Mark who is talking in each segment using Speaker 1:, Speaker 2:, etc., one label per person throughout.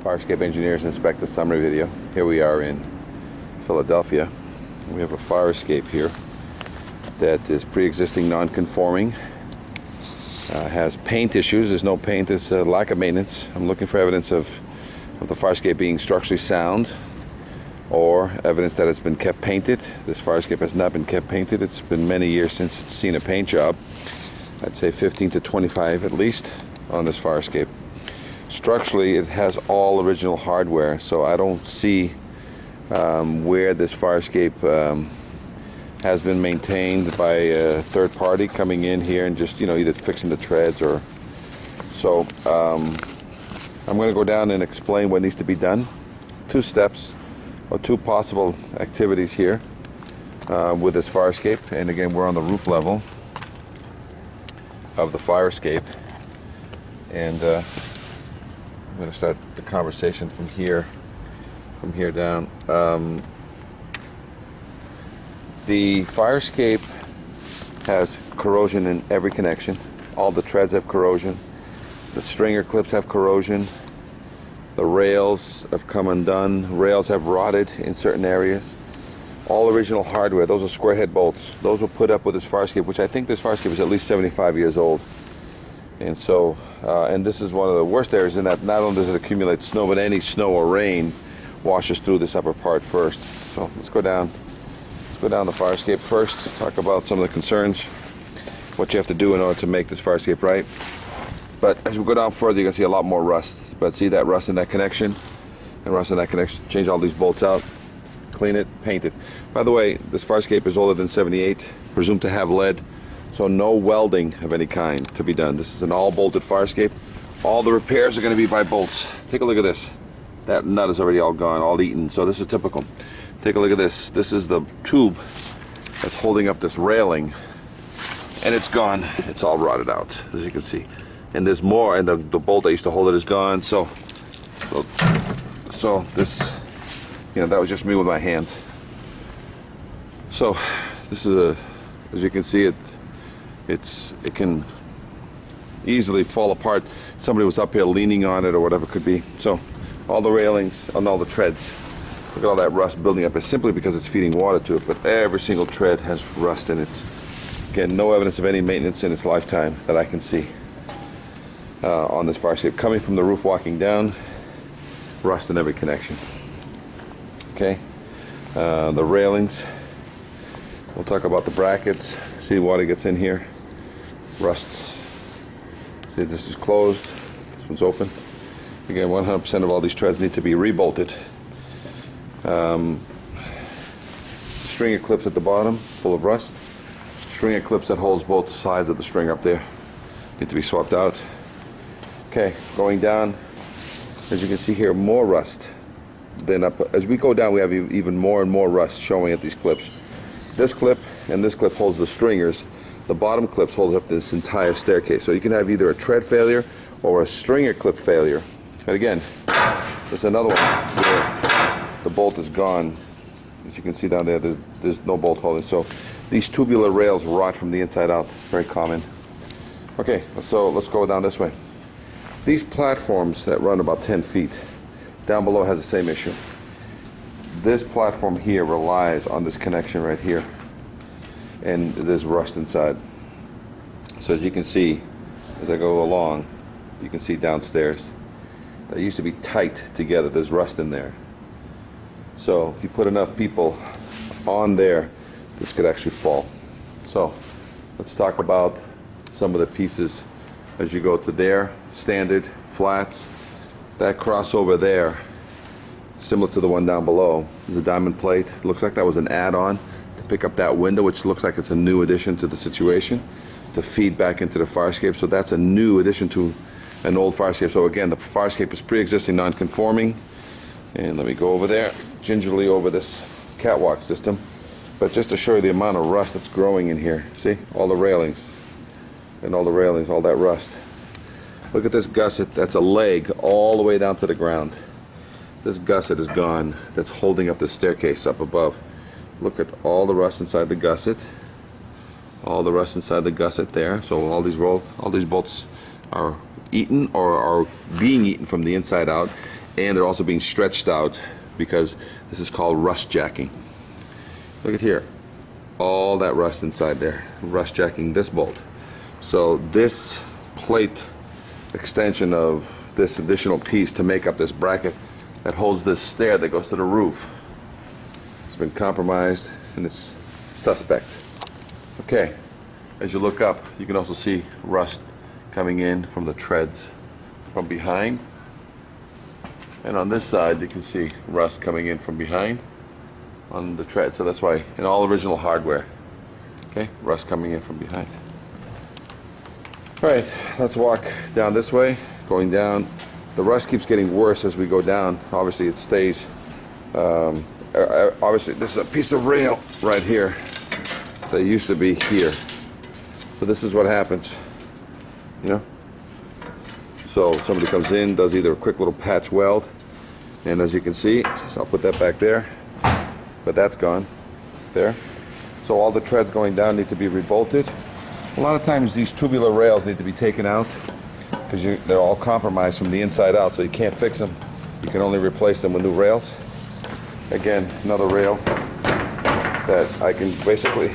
Speaker 1: Farescape Engineers Inspect the Summary video. Here we are in Philadelphia. We have a fire escape here that is pre-existing non-conforming. Has paint issues. There's no paint. There's a lack of maintenance. I'm looking for evidence of the fire escape being structurally sound, or evidence that it's been kept painted. This fire escape has not been kept painted. It's been many years since it's seen a paint job. I'd say 15 to 25 at least on this fire escape. Structurally, it has all original hardware, so I don't see where this fire escape has been maintained by a third party coming in here and just, either fixing the treads or so. I'm going to go down and explain what needs to be done. Two steps or two possible activities here with this fire escape. And again, we're on the roof level of the fire escape, and I'm going to start the conversation from here down. The fire escape has corrosion in every connection. All the treads have corrosion. The stringer clips have corrosion. The rails have come undone. Rails have rotted in certain areas. All original hardware. Those are square head bolts. Those were put up with this fire escape, which I think this fire escape is at least 75 years old. And so, and this is one of the worst areas in that not only does it accumulate snow, but any snow or rain washes through this upper part first. So let's go down. Let's go down the fire escape first. Talk about some of the concerns, what you have to do in order to make this fire escape right. But as we go down further, you're going to see a lot more rust. But see that rust in that connection, and rust in that connection. Change all these bolts out, clean it, paint it. By the way, this fire escape is older than 78, presumed to have lead. So no welding of any kind to be done. This is an all bolted fire escape. All the repairs are going to be by bolts. Take a look at this. That nut is already all gone, all eaten. So this is typical. Take a look at this. This is the tube that's holding up this railing, and it's gone. It's all rotted out, as you can see. And there's more, and the bolt that used to hold it is gone. So this, that was just me with my hand. So this is as you can see, it can easily fall apart. Somebody was up here leaning on it or whatever it could be. So all the railings and all the treads, look at all that rust building up. It's simply because it's feeding water to it, but every single tread has rust in it. Again, no evidence of any maintenance in its lifetime that I can see on this fire escape. Coming from the roof walking down, rust in every connection. Okay, the railings, we'll talk about the brackets. See, water gets in here, rusts. See, this is closed, this one's open. Again, 100% of all these treads need to be rebolted. The stringer clips at the bottom, full of rust. Stringer clips that holds both sides of the string up there need to be swapped out. Okay, going down, as you can see here, more rust. Then up, as we go down, we have even more and more rust showing at these clips. This clip and this clip holds the stringers. The bottom clips hold up this entire staircase. So you can have either a tread failure or a stringer clip failure. And again, there's another one where the bolt is gone. As you can see down there, there's no bolt holding. So these tubular rails rot from the inside out. Very common. Okay, so let's go down this way. These platforms that run about 10 feet, down below has the same issue. This platform here relies on this connection right here, and there's rust inside. So as you can see, as I go along, you can see downstairs, they used to be tight together. There's rust in there. So if you put enough people on there, this could actually fall. So let's talk about some of the pieces as you go to there. Standard flats, that crossover there, similar to the one down below, is a diamond plate. It looks like that was an add-on to pick up that window, which looks like it's a new addition to the situation to feed back into the fire escape. So that's a new addition to an old fire escape. So again, the fire escape is pre-existing non-conforming. And let me go over there, gingerly over this catwalk system. But just to show you the amount of rust that's growing in here. See, all the railings and all the railings, all that rust. Look at this gusset. That's a leg all the way down to the ground. This gusset is gone. That's holding up the staircase up above. Look at all the rust inside the gusset. All the rust inside the gusset there. So all these bolts are eaten or are being eaten from the inside out. and they're also being stretched out because this is called rust jacking. Look at here, all that rust inside there, rust jacking this bolt. So this plate extension of this additional piece to make up this bracket that holds this stair that goes to the roof, it's been compromised and it's suspect. Okay, as you look up, you can also see rust coming in from the treads from behind. And on this side, you can see rust coming in from behind on the tread. So that's why in all original hardware, okay, rust coming in from behind. All right, let's walk down this way. Going down, the rust keeps getting worse as we go down. Obviously, it stays. Obviously, this is a piece of rail right here that used to be here. So this is what happens, you know. So somebody comes in, does either a quick little patch weld, and as you can see, so I'll put that back there, but that's gone there. So all the treads going down need to be rebolted. A lot of times these tubular rails need to be taken out because they're all compromised from the inside out, so you can't fix them. You can only replace them with new rails. Again, another rail that I can basically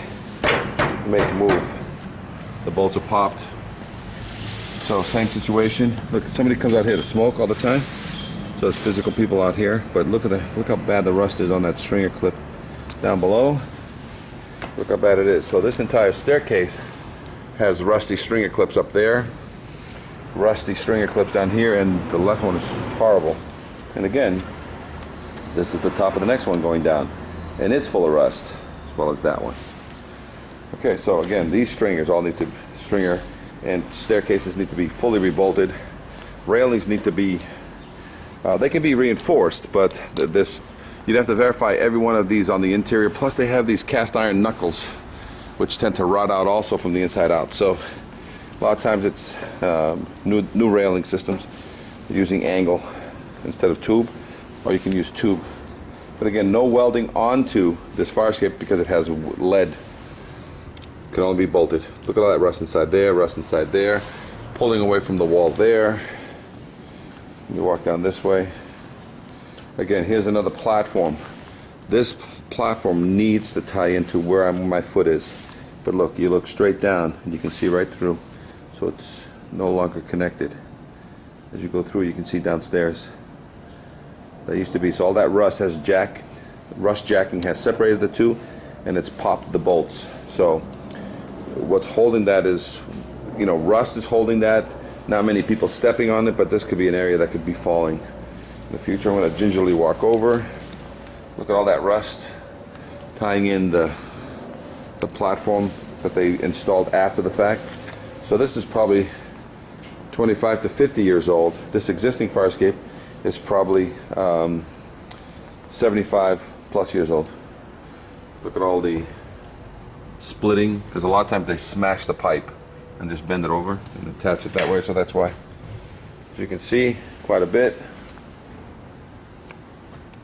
Speaker 1: make move. The bolts are popped. So same situation. Look, somebody comes out here to smoke all the time. So it's physical people out here. But look how bad the rust is on that stringer clip down below. Look how bad it is. So this entire staircase has rusty stringer clips up there, rusty stringer clips down here, and the left one is horrible. And again, this is the top of the next one going down, and it's full of rust, as well as that one. Okay, so again, these stringers all need to, stringer and staircases need to be fully rebolted. Railings need to be, they can be reinforced, but you'd have to verify every one of these on the interior. Plus they have these cast iron knuckles, which tend to rot out also from the inside out. So a lot of times it's new railing systems using angle instead of tube, or you can use tube. But again, no welding onto this fire escape because it has lead. Can only be bolted. Look at all that rust inside there, rust inside there, pulling away from the wall there. You walk down this way. Again, here's another platform. This platform needs to tie into where my foot is. But look, you look straight down and you can see right through. So it's no longer connected. As you go through, you can see downstairs. That used to be. So all that rust has rust jacking has separated the two, and it's popped the bolts. So what's holding that is, you know, rust is holding that. Not many people stepping on it, but this could be an area that could be falling. In the future, I'm going to gingerly walk over. Look at all that rust tying in the platform that they installed after the fact. So this is probably 25 to 50 years old. This existing fire escape is probably 75 plus years old. Look at all the splitting, because a lot of times they smash the pipe and just bend it over and attach it that way, so that's why. As you can see, quite a bit.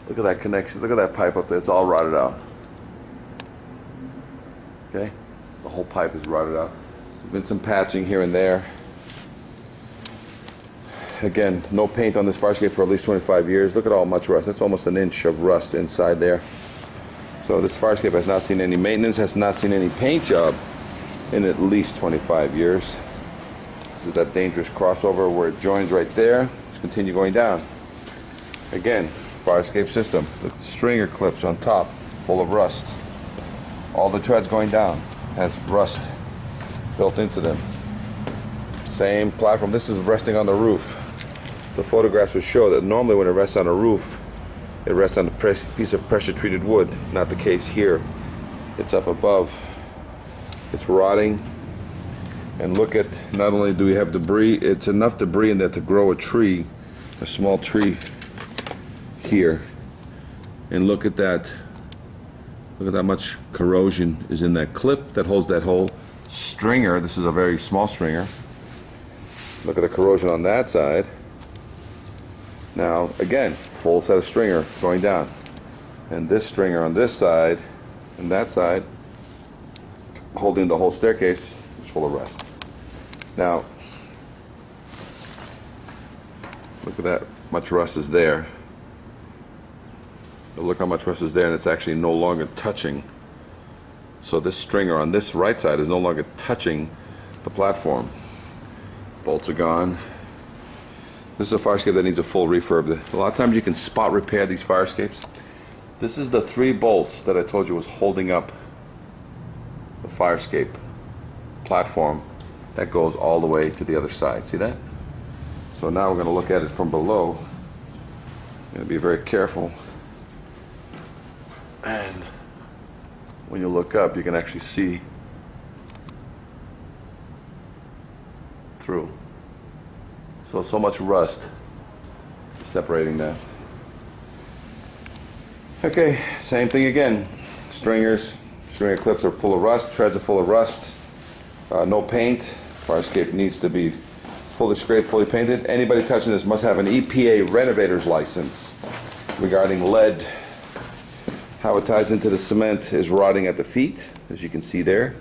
Speaker 1: Look at that connection, look at that pipe up there, it's all rotted out. Okay, the whole pipe is rotted out. There's been some patching here and there. Again, no paint on this fire escape for at least 25 years. Look at how much rust. That's almost an inch of rust inside there. So this fire escape has not seen any maintenance, has not seen any paint job in at least 25 years. This is that dangerous crossover where it joins right there. Let's continue going down. Again, fire escape system. The stringer clips on top, full of rust. All the treads going down has rust built into them. Same platform. This is resting on the roof. The photographs will show that normally when it rests on a roof, it rests on a piece of pressure-treated wood. Not the case here. It's up above. It's rotting. And look at, not only do we have debris, it's enough debris in there to grow a tree, a small tree here. And look at that. Look at how much corrosion is in that clip that holds that whole stringer. This is a very small stringer. Look at the corrosion on that side. Now, again, full set of stringer going down. And this stringer on this side and that side, holding the whole staircase, is full of rust. Now, look at that much rust is there. Look how much rust is there, and it's actually no longer touching. So this stringer on this right side is no longer touching the platform. Bolts are gone. This is a fire escape that needs a full refurb. A lot of times you can spot repair these fire escapes. This is the 3 bolts that I told you was holding up the fire escape platform that goes all the way to the other side. See that? So now we're going to look at it from below. You're going to be very careful. And when you look up, you can actually see through. So much rust separating that. Okay, same thing again. Stringer clips are full of rust, treads are full of rust, no paint. Fire escape needs to be fully scraped, fully painted. Anybody touching this must have an EPA renovator's license regarding lead. How it ties into the cement is rotting at the feet, as you can see there.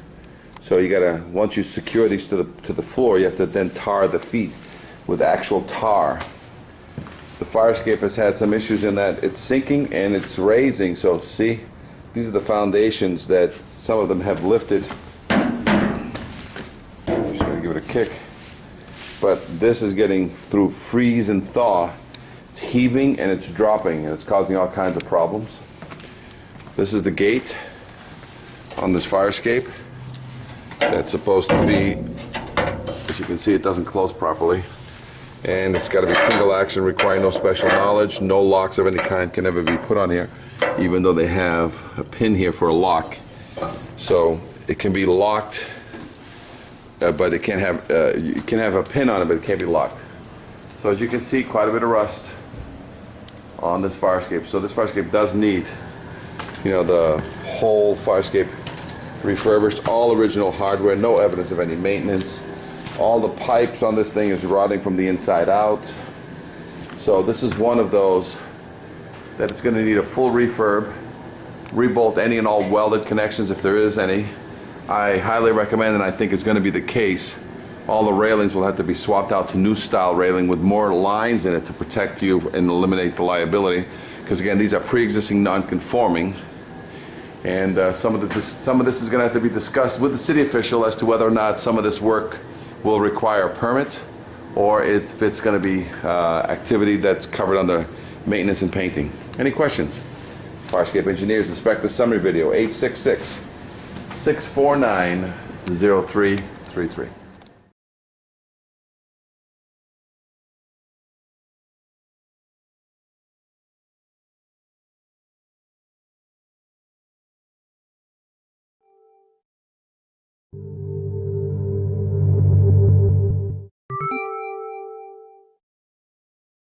Speaker 1: So you gotta, once you secure these to the floor, you have to then tar the feet with actual tar. The fire escape has had some issues in that it's sinking and it's raising. So see, these are the foundations that some of them have lifted. Just gonna give it a kick. But this is getting through freeze and thaw. It's heaving and it's dropping and it's causing all kinds of problems. This is the gate on this fire escape. That's supposed to be, as you can see, it doesn't close properly. And it's got to be single action, requiring no special knowledge. No locks of any kind can ever be put on here, even though they have a pin here for a lock. So it can be locked, but it can't have, you can have a pin on it, but it can't be locked. So as you can see, quite a bit of rust on this fire escape. So this fire escape does need, you know, the whole fire escape refurbished, all original hardware, no evidence of any maintenance. All the pipes on this thing is rotting from the inside out. So this is one of those that it's going to need a full refurb, rebolt any and all welded connections if there is any. I highly recommend, and I think it's going to be the case, all the railings will have to be swapped out to new style railing with more lines in it to protect you and eliminate the liability. Because again, these are pre-existing non-conforming. And some of this is going to have to be discussed with the city official as to whether or not some of this work will require a permit, or if it's going to be activity that's covered under maintenance and painting. Any questions? Fire escape engineers, inspector summary video, 866-649-0333.